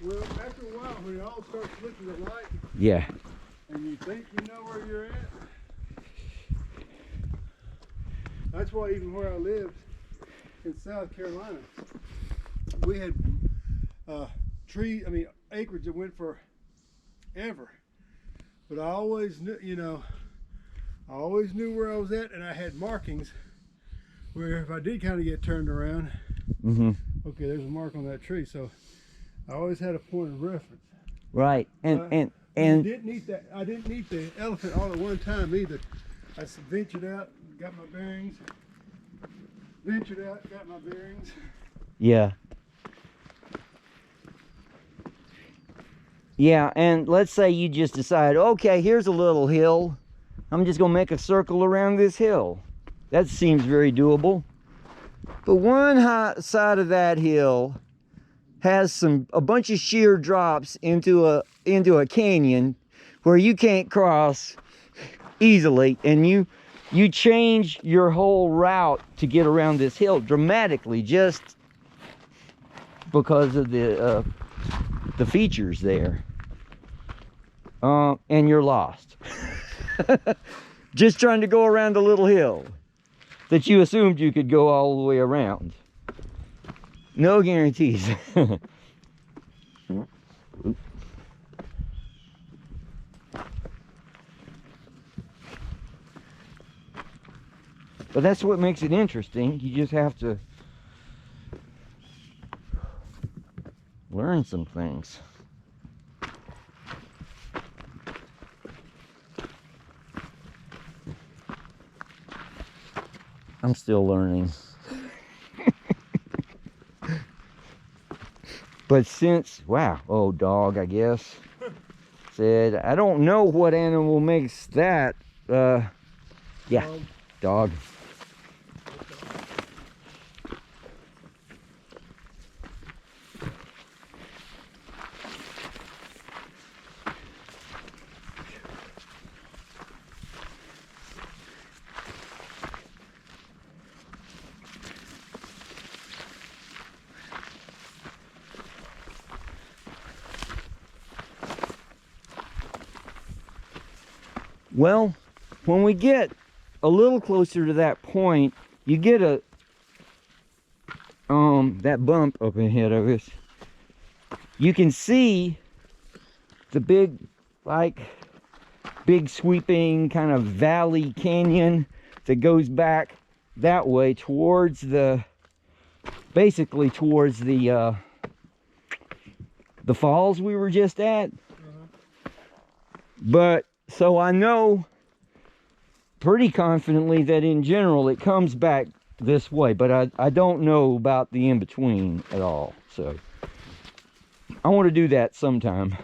Well, after a while, when it all starts looking alike, Yeah. and you think you know where you're at, that's why even where I lived in South Carolina, we had acreage that went for ever. But I always knew, I always knew where I was at, and I had markings where if I did kind of get turned around, okay, there's a mark on that tree. So I always had a point of reference. Right. And I didn't eat the elephant all at one time either. I ventured out, got my bearings. Ventured out, got my bearings. yeah. Yeah, and let's say you just decide, okay, here's a little hill. I'm just gonna make a circle around this hill. That seems very doable. But one side of that hill has a bunch of sheer drops into a canyon where you can't cross easily, and you change your whole route to get around this hill dramatically just because of the features there, and you're lost. Just trying to go around a little hill that you assumed you could go all the way around. No guarantees. But that's what makes it interesting. You just have to learn some things. I'm still learning. But since, wow, oh, dog, I guess, said, I don't know what animal makes that. Yeah, dog. Well, when we get a little closer to that point, you get that bump up ahead of us. You can see the big sweeping kind of valley canyon that goes back that way towards basically towards the falls we were just at. But so I know pretty confidently that in general it comes back this way, but I don't know about the in-between at all. So I want to do that sometime.